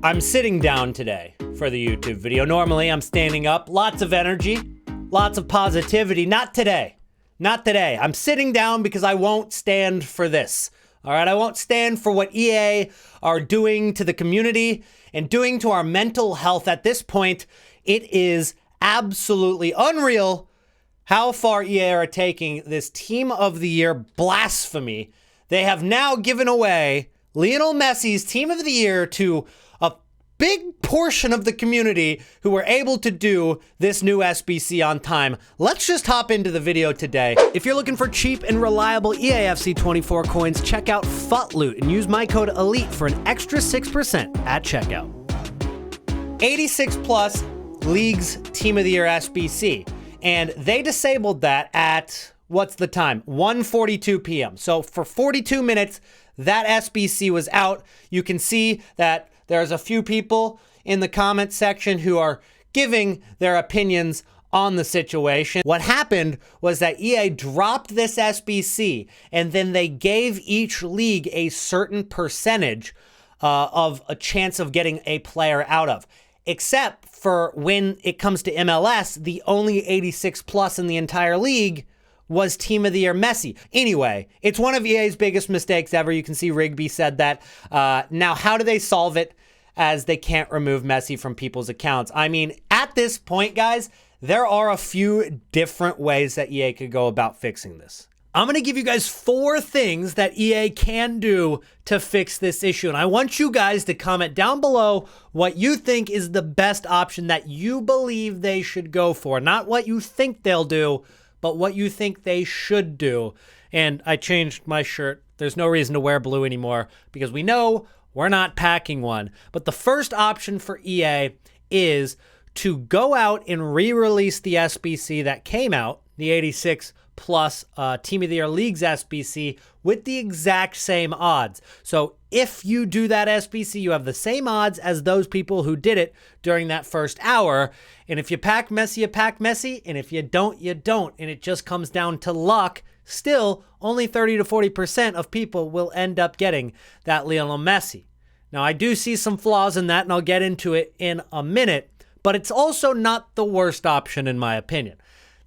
I'm sitting down today for the YouTube video. Normally I'm standing up, lots of energy, lots of positivity. Not today. Not today. I'm sitting down because I won't stand for this. All right, I won't stand for what EA are doing to the community and doing to our mental health. At this point, it is absolutely unreal how far EA are taking this Team of the Year blasphemy. They have now given away Lionel Messi's Team of the Year to a big portion of the community who were able to do this new SBC on time. Let's just hop into the video today. If you're looking for cheap and reliable EAFC 24 coins, check out FUTLOOT and use my code ELITE for an extra 6% at checkout. 86 plus leagues Team of the Year SBC, and they disabled that at, what's the time? 1:42 p.m. So for 42 minutes, that SBC was out. You can see that there's a few people in the comment section who are giving their opinions on the situation. What happened was that EA dropped this SBC, and then they gave each league a certain percentage of a chance of getting a player out of. Except for when it comes to MLS, the only 86 plus in the entire league was Team of the Year Messi. Anyway, it's one of EA's biggest mistakes ever. You can see Rigby said that. Now, how do they solve it as they can't remove Messi from people's accounts? I mean, at this point, guys, there are a few different ways that EA could go about fixing this. I'm going to give you guys 4 things that EA can do to fix this issue. And I want you guys to comment down below what you think is the best option that you believe they should go for. Not what you think they'll do, but what you think they should do. And I changed my shirt. There's no reason to wear blue anymore because we know we're not packing one. But the first option for EA is to go out and re-release the SBC that came out, the 86 plus Team of the Year Leagues SBC, with the exact same odds. So if you do that SBC, you have the same odds as those people who did it during that first hour. And if you pack Messi, you pack Messi. And if you don't, you don't. And it just comes down to luck. Still, only 30 to 40% of people will end up getting that Lionel Messi. Now, I do see some flaws in that, and I'll get into it in a minute. But it's also not the worst option, in my opinion.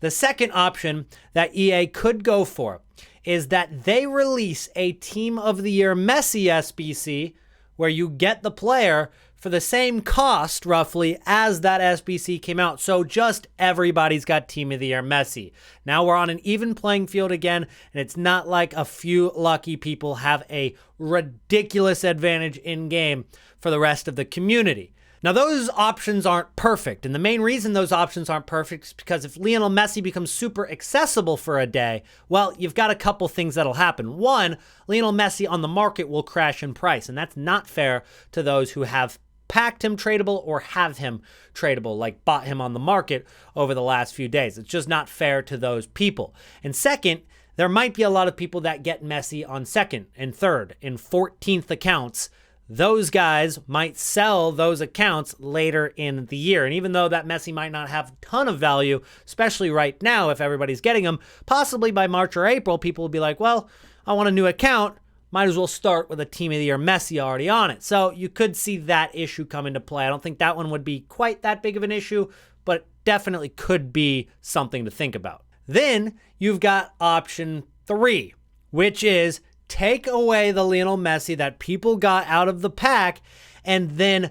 The second option that EA could go for is that they release a Team of the Year Messi SBC where you get the player for the same cost, roughly, as that SBC came out. So just everybody's got Team of the Year Messi. Now we're on an even playing field again, and it's not like a few lucky people have a ridiculous advantage in-game for the rest of the community. Now, those options aren't perfect, and the main reason those options aren't perfect is because if Lionel Messi becomes super accessible for a day, well, you've got a couple things that'll happen. One, Lionel Messi on the market will crash in price, and that's not fair to those who have packed him tradable or have him tradable, like bought him on the market over the last few days. It's just not fair to those people. And second, there might be a lot of people that get Messi on second and third and 14th accounts. Those guys might sell those accounts later in the year. And even though that Messi might not have a ton of value, especially right now if everybody's getting them, possibly by March or April, people will be like, well, I want a new account. Might as well start with a Team of the Year Messi already on it. So you could see that issue come into play. I don't think that one would be quite that big of an issue, but it definitely could be something to think about. Then you've got option 3, which is take away the Lionel Messi that people got out of the pack and then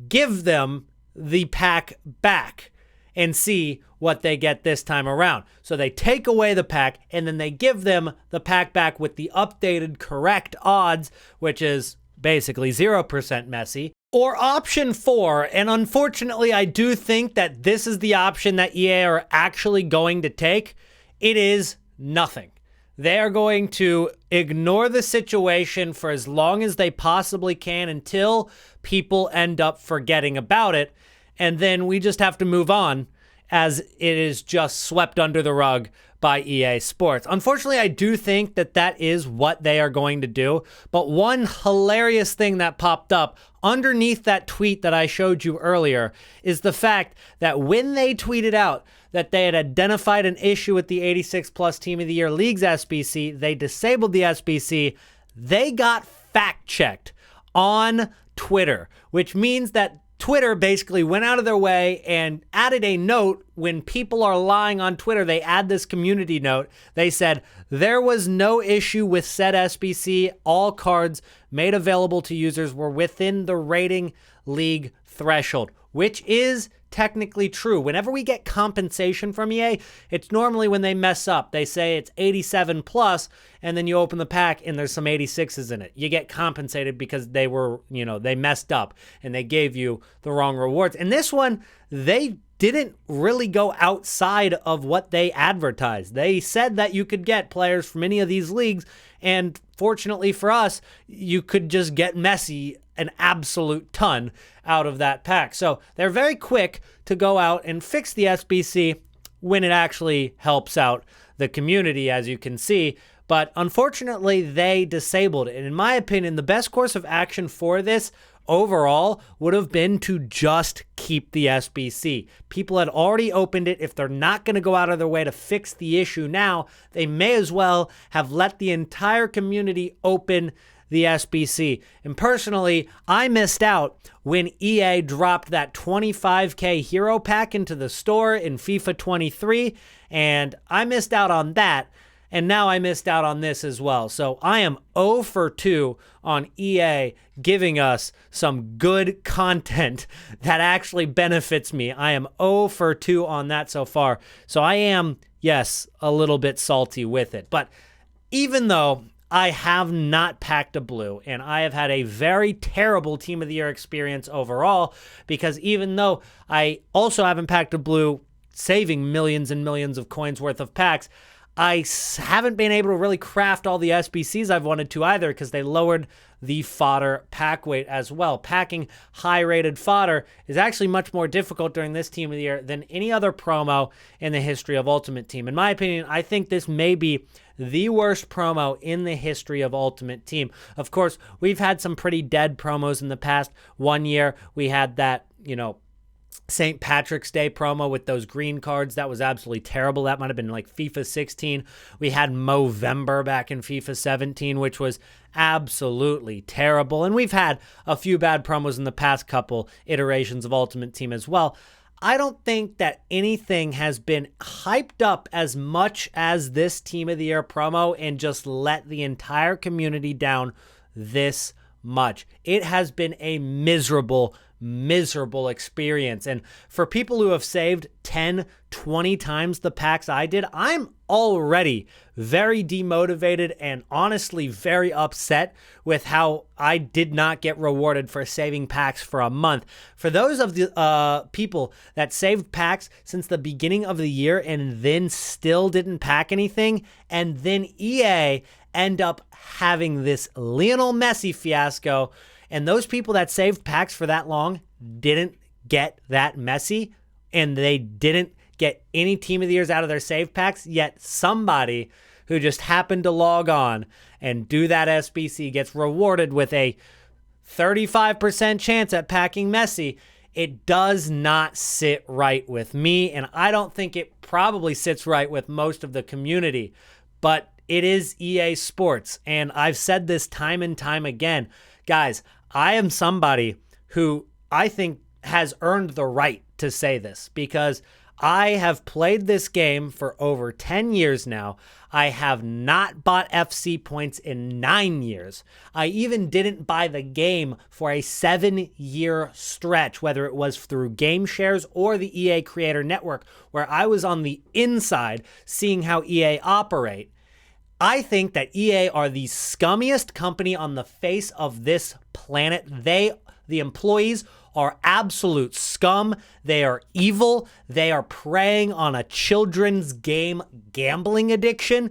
give them the pack back and see what they get this time around. So they take away the pack and then they give them the pack back with the updated correct odds, which is basically 0% Messi. Or option 4, and unfortunately I do think that this is the option that EA are actually going to take, it is nothing. They are going to ignore the situation for as long as they possibly can until people end up forgetting about it. And then we just have to move on as it is just swept under the rug by EA Sports. Unfortunately, I do think that that is what they are going to do. But one hilarious thing that popped up underneath that tweet that I showed you earlier is the fact that when they tweeted out that they had identified an issue with the 86 plus Team of the Year Leagues SBC, they disabled the SBC, they got fact checked on Twitter, which means that Twitter basically went out of their way and added a note when people are lying on Twitter. They add this community note. They said, there was no issue with said SBC. All cards made available to users were within the rating league threshold, which is technically true. Whenever we get compensation from EA, it's normally when they mess up. They say it's 87 plus, and then you open the pack and there's some 86s in it. You get compensated because they were, they messed up and they gave you the wrong rewards. And this one, they didn't really go outside of what they advertised. They said that you could get players from any of these leagues, and fortunately for us, you could just get Messi an absolute ton out of that pack. So they're very quick to go out and fix the SBC when it actually helps out the community, as you can see. But unfortunately, they disabled it. And in my opinion, the best course of action for this overall would have been to just keep the SBC. People had already opened it. If they're not going to go out of their way to fix the issue now, they may as well have let the entire community open the SBC. And personally, I missed out when EA dropped that 25K hero pack into the store in FIFA 23, and I missed out on that. And now I missed out on this as well. So I am 0 for 2 on EA giving us some good content that actually benefits me. I am 0 for 2 on that so far. So I am, yes, a little bit salty with it. But even though I have not packed a blue, and I have had a very terrible Team of the Year experience overall, because even though I also haven't packed a blue, saving millions and millions of coins worth of packs, I haven't been able to really craft all the SBCs I've wanted to either, because they lowered the fodder pack weight as well. Packing high-rated fodder is actually much more difficult during this Team of the Year than any other promo in the history of Ultimate Team. In my opinion, I think this may be the worst promo in the history of Ultimate Team. Of course, we've had some pretty dead promos in the past. One year, we had that, St. Patrick's Day promo with those green cards. That was absolutely terrible. That might have been like FIFA 16. We had Movember back in FIFA 17, which was absolutely terrible. And we've had a few bad promos in the past couple iterations of Ultimate Team as well. I don't think that anything has been hyped up as much as this Team of the Year promo and just let the entire community down this much. It has been a miserable experience. And for people who have saved 10, 20 times the packs I did, I'm already very demotivated and honestly very upset with how I did not get rewarded for saving packs for a month. For those of the people that saved packs since the beginning of the year and then still didn't pack anything, and then EA end up having this Lionel Messi fiasco, and those people that saved packs for that long didn't get that Messi, and they didn't get any Team of the Years out of their save packs, yet somebody who just happened to log on and do that SBC gets rewarded with a 35% chance at packing Messi. It does not sit right with me, and I don't think it probably sits right with most of the community, but it is EA Sports, and I've said this time and time again. Guys, I am somebody who I think has earned the right to say this, because I have played this game for over 10 years now. I have not bought FC points in 9 years. I even didn't buy the game for a 7-year stretch, whether it was through Game Shares or the EA Creator Network, where I was on the inside seeing how EA operate. I think that EA are the scummiest company on the face of this planet. The employees, are absolute scum. They are evil. They are preying on a children's game gambling addiction,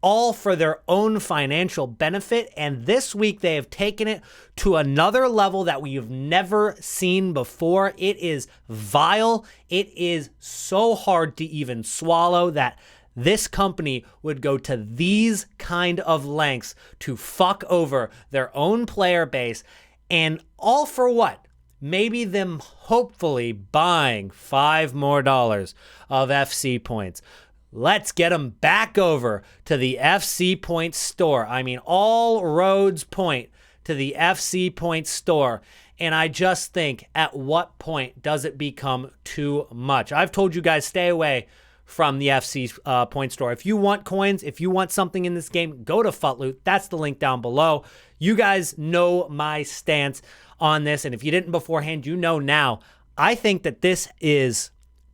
all for their own financial benefit. And this week they have taken it to another level that we've never seen before. It is vile. It is so hard to even swallow that this company would go to these kind of lengths to fuck over their own player base, and all for what? Maybe them hopefully buying $5 more of FC points. Let's get them back over to the FC Point store. I mean, all roads point to the FC Point store. And I just think, at what point does it become too much? I've told you guys, stay away from the FC Point store. If you want coins, if you want something in this game, go to FUTLOOT. That's the link down below. You guys know my stance on this. And if you didn't beforehand, you know now. I think that this is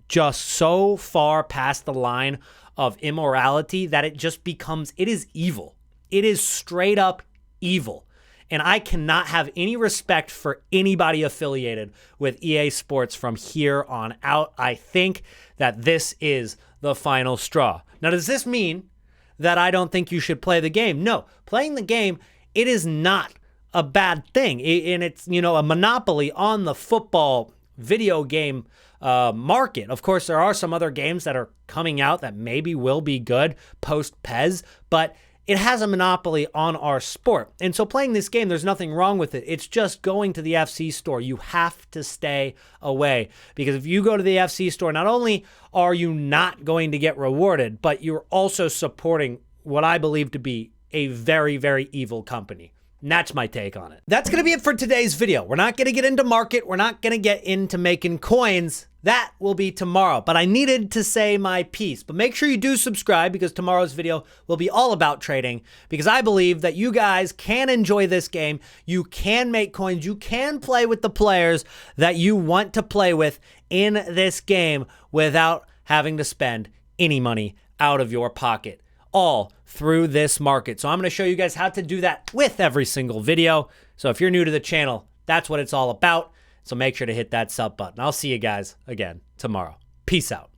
just so far past the line of immorality that it just becomes, it is evil. It is straight up evil. And I cannot have any respect for anybody affiliated with EA Sports from here on out. I think that this is the final straw. Now, does this mean that I don't think you should play the game? No. Playing the game, it is not a bad thing. And it's, you know, a monopoly on the football video game market. Of course, there are some other games that are coming out that maybe will be good post-PES, but it has a monopoly on our sport. And so playing this game, there's nothing wrong with it. It's just going to the FC store. You have to stay away, because if you go to the FC store, not only are you not going to get rewarded, but you're also supporting what I believe to be a very, very evil company. And that's my take on it. That's going to be it for today's video. We're not going to get into market. We're not going to get into making coins. That will be tomorrow. But I needed to say my piece. But make sure you do subscribe, because tomorrow's video will be all about trading, because I believe that you guys can enjoy this game. You can make coins. You can play with the players that you want to play with in this game without having to spend any money out of your pocket, all through this market. So I'm going to show you guys how to do that with every single video. So if you're new to the channel, that's what it's all about. So make sure to hit that sub button. I'll see you guys again tomorrow. Peace out.